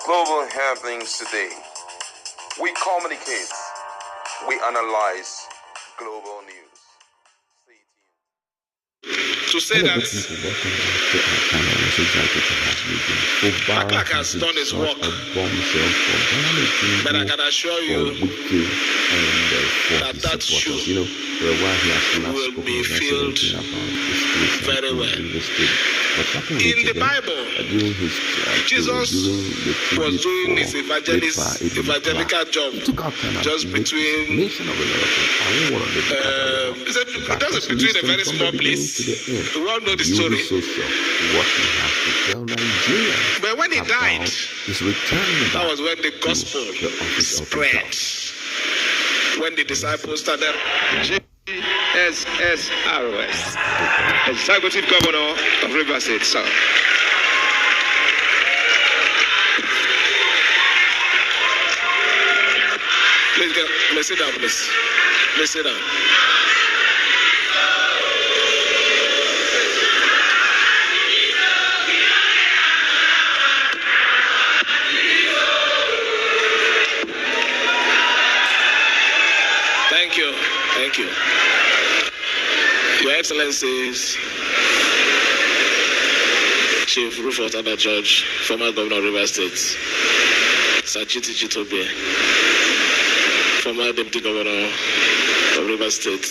global happenings today. We communicate, we analyze global news. Stay tuned. To say that Black has done his work, but I can assure you that shoe will be filled very well. In the Bible, Jesus was doing his evangelical job just between between a very small place. We all know the story. But when he died, that was when the gospel spread. When the disciples started. GSSROS, Executive Governor of Rivers State, sir. Please sit down, please. Please sit down. Thank you. Your Excellencies, Chief Rufus Ada George, former Governor of Rivers State, Sir Chiti Chitobe, former Deputy Governor of Rivers State.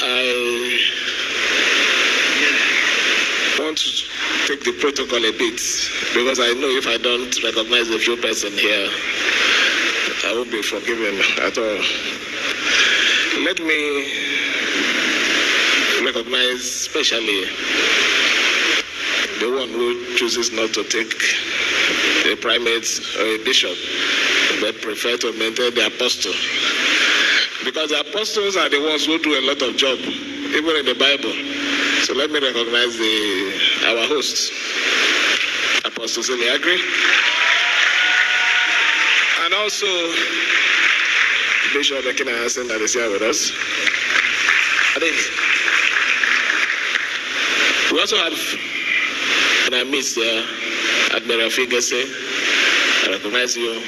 I want to take the protocol a bit because I know if I don't recognize a few persons here, I won't be forgiven at all. Let me recognize especially the one who chooses not to take a primate or a bishop, but prefer to maintain the apostle. Because the apostles are the ones who do a lot of job, even in the Bible. So let me recognize our host, Apostle Silly. Agree? And also, Bishop Ekina Hansen that is here with us. We also have in our midst here, Admiral Figese. I recognize you.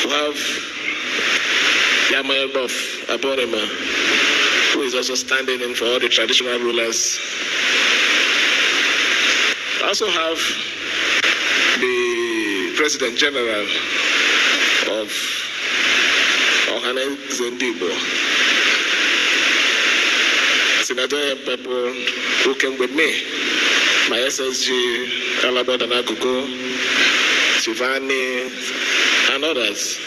We have Yamael Bof Aborema, who is also standing in for all the traditional rulers. We also have the President General of Ohane Zendibo, Senator people who came with me, my SSG, Alaba Danakuko, Shivani, and others.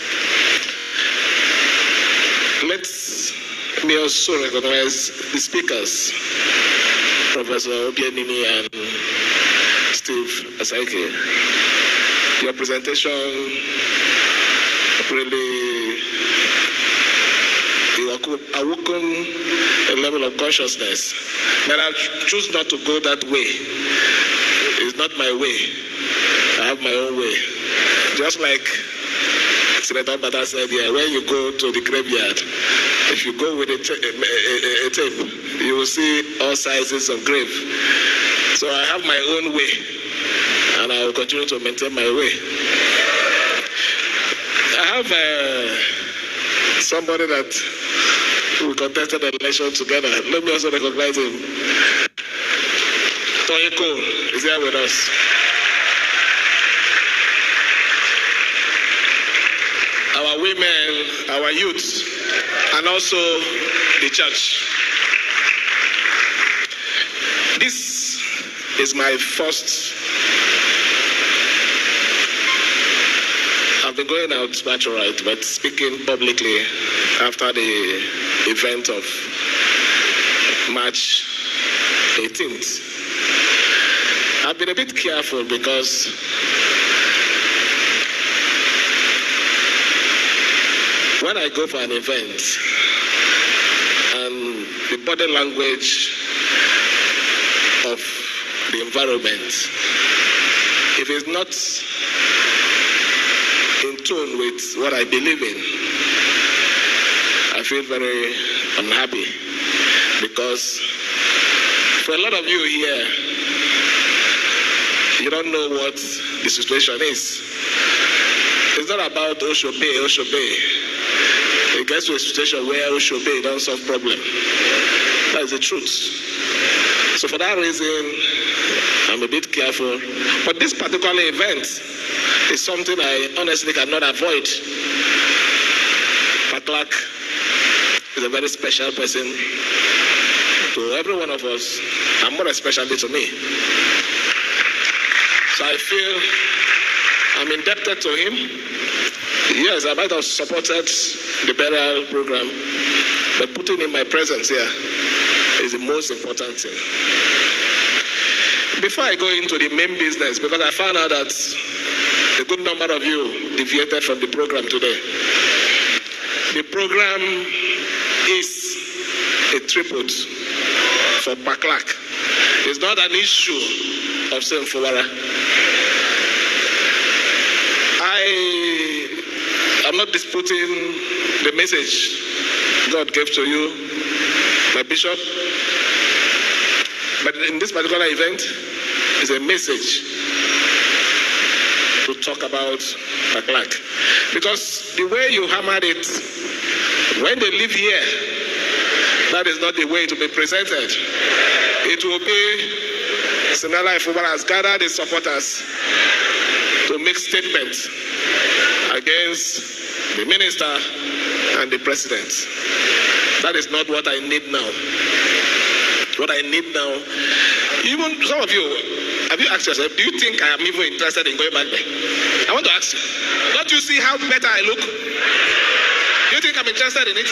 Let me also recognize the speakers, Professor Obianini and Steve Asaike. Your presentation really awoken a level of consciousness that I choose not to go that way. It's not my way. I have my own way. Just like Senator Bata said here, when you go to the graveyard, if you go with a tape, you will see all sizes of grave. So I have my own way, and I will continue to maintain my way. I have somebody that we contested the election together. Let me also recognize him. Tony Cole is here with us. Our women, our youth, and also the church. This is my first. I've been going out natural, but speaking publicly after the event of March 18th. I've been a bit careful because when I go for an event and the body language of the environment, if it's not in tune with what I believe in, I feel very unhappy because For a lot of you here, you don't know what the situation is. It's not about Oshobe. It gets to a situation where Oshobe don't solve problem. That is the truth. So for that reason, I'm a bit careful. But this particular event is something I honestly cannot avoid. Paklak is a very special person to every one of us, and more especially to me. So I feel I'm indebted to him. Yes, I might have supported the burial program, but putting in my presence here is the most important thing. Before I go into the main business, because I found out that a good number of you deviated from the program today. The program is a tribute for Paklak. It's not an issue of saying Fubara. I'm not disputing the message God gave to you, my bishop. But in this particular event, it's a message to talk about Paklak. Because the way you hammered it, when they live here, that is not the way to be presented. It will be similar if Fubara has gathered its supporters to make statements against the minister and the president. That is not what I need now. What I need now, even some of you, have you asked yourself, do you think I am even interested in going back there? I want to ask you, don't you see how better I look? Do you think I'm interested in it?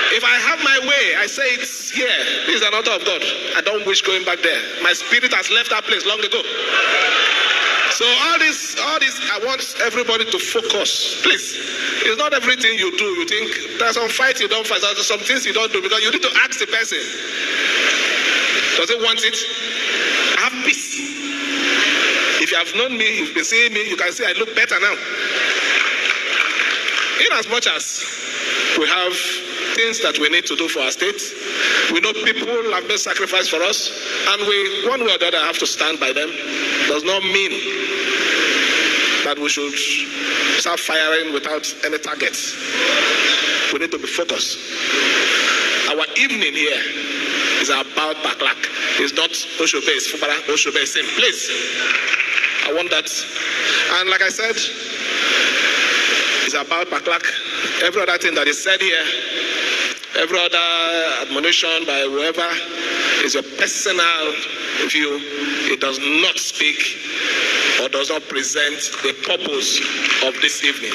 If I have my way, I say it's here. This is an altar of God. I don't wish going back there. My spirit has left that place long ago. So all this, I want everybody to focus. Please, it's not everything you do. You think there's some fights you don't fight. There's some things you don't do because you need to ask the person. Does it want it? I have peace. If you have known me, if you've been seeing me, you can see I look better now. In as much as we have things that we need to do for our state, we know people have made sacrifice for us, and we, one way or the other, have to stand by them. Does not mean that we should start firing without any targets. We need to be focused. Our evening here is about Paklak. It's not Oshobe, it's Fubara, Oshobe, same place. I want that. And like I said, it's about Paklak. Every other thing that is said here, every other admonition by whoever is a personal view. It does not speak or does not present the purpose of this evening.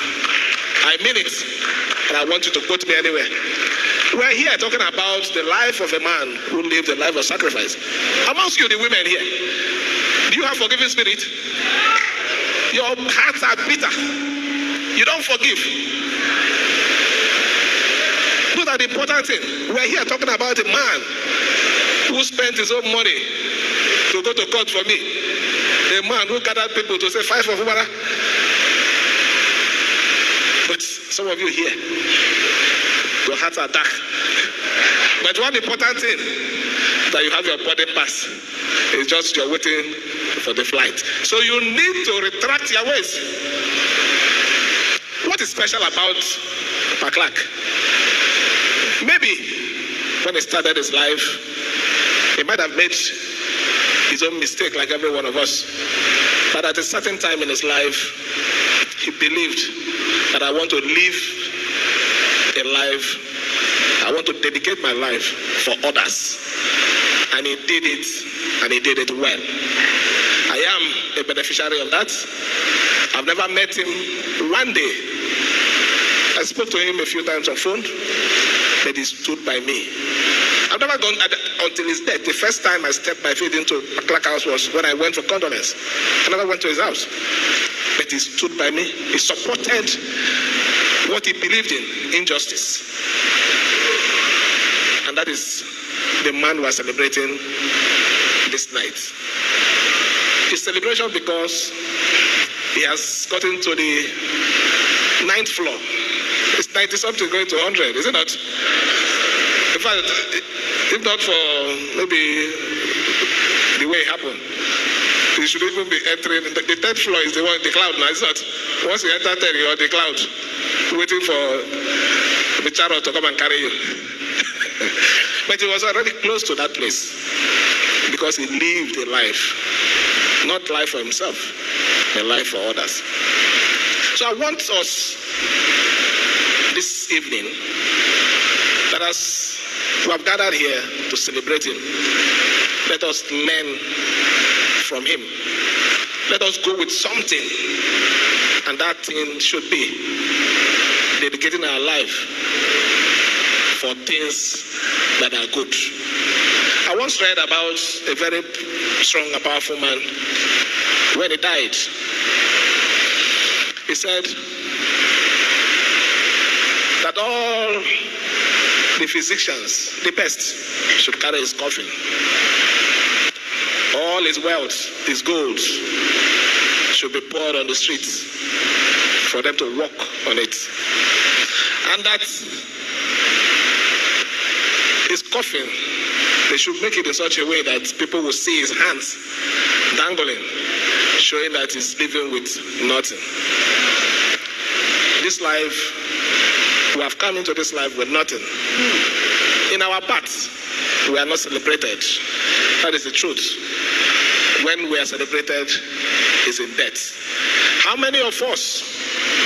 I mean it, and I want you to quote me anywhere. We're here talking about the life of a man who lived a life of sacrifice. Amongst you, the women here, do you have forgiving spirit? Your hearts are bitter. You don't forgive. Those are the important things. We're here talking about a man who spent his own money to go to court for me. A man who gathered people to say, fight for Fubara. But some of you here, your hearts are dark. But one important thing, that you have your boarding pass. It's just you're waiting for the flight. So you need to retract your ways. What is special about Paklak? Maybe when he started his life, he might have made his own mistake like every one of us. But at a certain time in his life, he believed that I want to live a life, I want to dedicate my life for others. And he did it, and he did it well. I am a beneficiary of that. I've never met him one day. I spoke to him a few times on phone, but he stood by me. I've never gone until his death. The first time I stepped my feet into Paklak house was when I went for condolence. I never went to his house. But he stood by me. He supported what he believed in, injustice. And that is the man we are celebrating this night. It's celebration because he has gotten to the 9th floor. It's 90 something going to 100, is it not? In fact, If not for maybe the way it happened, you should even be entering. The third floor is the cloud now. It's not. Once you enter there, you're on the cloud, waiting for the chariot to come and carry you. But he was already close to that place because he lived a life, not life for himself, a life for others. So I want us this evening, that as we have gathered here to celebrate him, let us learn from him. Let us go with something, and that thing should be dedicating our life for things that are good. I once read about a very strong and powerful man. When he died, he said that all the physicians, the best, should carry his coffin. All his wealth, his gold, should be poured on the streets for them to walk on it. And that his coffin, they should make it in such a way that people will see his hands dangling, showing that he's living with nothing. This life, we have come into this life with nothing. In our path, we are not celebrated. That is the truth. When we are celebrated, is in death. How many of us,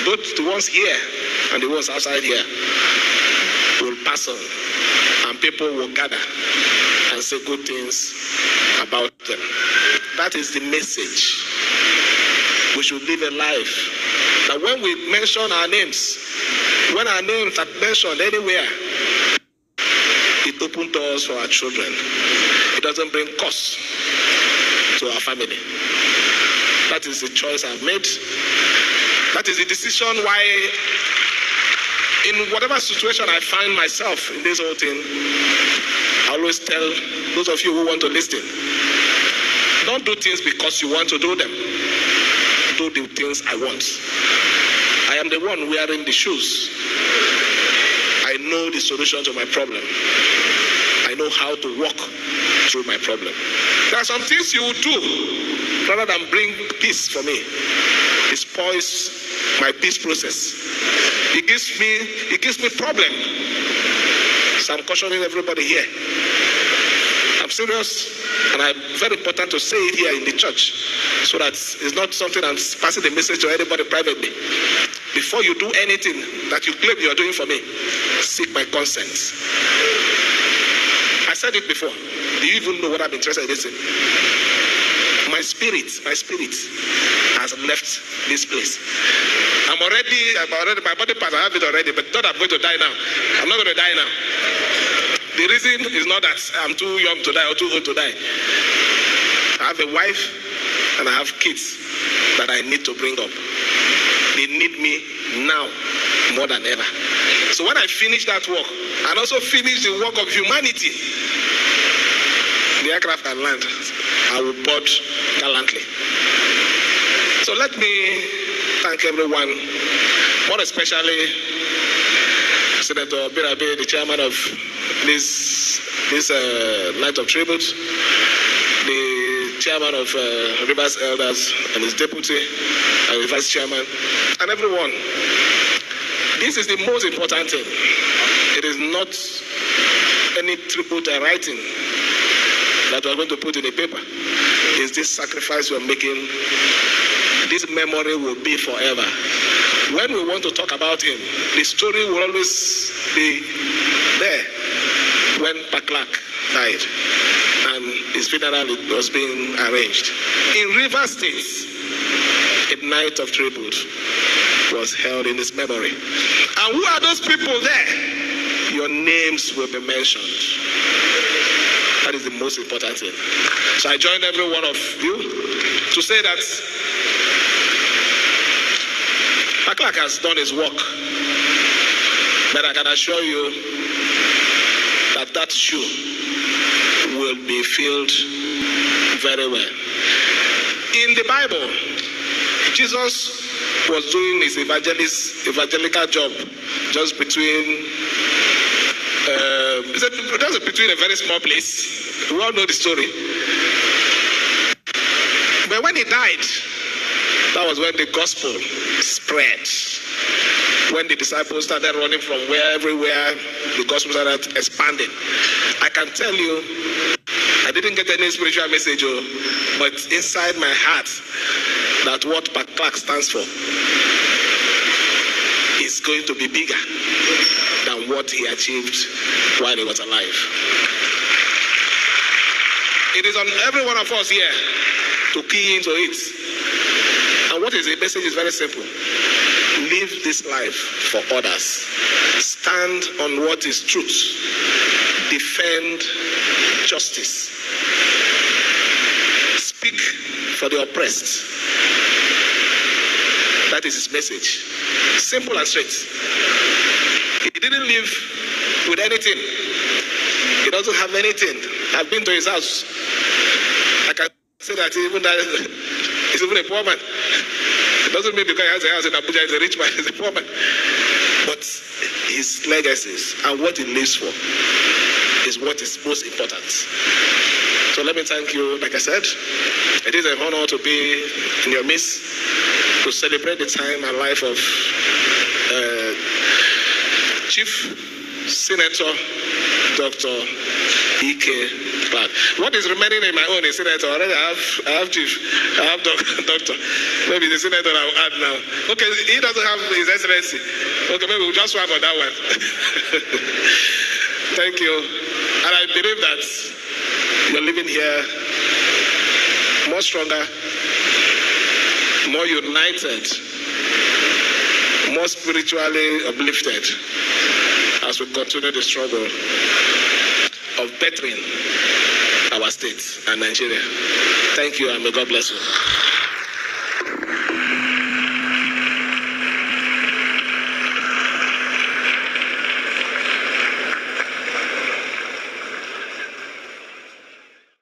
both the ones here and the ones outside here, will pass on, and people will gather and say good things about them? That is the message. We should live a life that when we mention our names, when our names are mentioned anywhere, it opens doors for our children. It doesn't bring cost to our family. That is the choice I've made. That is the decision why, in whatever situation I find myself in this whole thing, I always tell those of you who want to listen, don't do things because you want to do them. Do the things I want. I am the one wearing the shoes. I know the solution to my problem. I know how to walk through my problem. There are some things you will do rather than bring peace for me. It spoils my peace process. It gives me problem. So I'm cautioning everybody here. I'm serious, and I'm very important to say it here in the church, so that it's not something I'm passing the message to anybody privately. Before you do anything that you claim you're doing for me, seek my consent. I said it before. Do you even know what I'm interested in? Listen. My spirit has left this place. I'm already, my body parts, I have it already, but not I'm going to die now. I'm not going to die now. The reason is not that I'm too young to die or too old to die. I have a wife and I have kids that I need to bring up. They need me now more than ever. So when I finish that work, and also finish the work of humanity, the aircraft can land, I will board gallantly. So let me thank everyone, more especially Senator Birabe, the chairman of this night of tribute, the chairman of Rivers Elders and his deputy and his vice chairman, and everyone. This is the most important thing. It is not any tribute writing that we're going to put in the paper. It's this sacrifice we're making. This memory will be forever. When we want to talk about him, the story will always be there. When Paklak died and his funeral was being arranged. In Rivers State, a night of tribute was held in his memory. And who are those people there? Your names will be mentioned. That is the most important thing. So I join every one of you to say that Paklak has done his work, but I can assure you that that shoe will be filled very well. In the Bible, Jesus was doing his evangelical job just between That was between a very small place. We all know the story. But when he died, that was when the gospel spread. When the disciples started running from everywhere, the gospel started expanding. I can tell you, I didn't get any spiritual message, but inside my heart, that what Pat Clark stands for is going to be bigger than what he achieved while he was alive. It is on every one of us here to key into it. And what is the message is very simple. Live this life for others. Stand on what is truth. Defend justice. Speak for the oppressed. That is his message. Simple and straight. He didn't live with anything. He doesn't have anything. I've been to his house. I can say that he's even a poor man. It doesn't mean because he has a house in Abuja, he's a rich man, he's a poor man. But his legacies and what he lives for is what is most important. So let me thank you. Like I said, it is an honor to be in your midst to celebrate the time and life of Chief Senator Dr. E.K. Clark. What is remaining in my own is Senator. Already I have Chief, I have Doctor. Maybe the Senator I will add now. Okay, he doesn't have His Excellency. Okay, maybe we'll just swap on that one. Thank you. And I believe that you're living here more stronger, more united, more spiritually uplifted as we continue the struggle of bettering our state and Nigeria. Thank you, and may God bless you.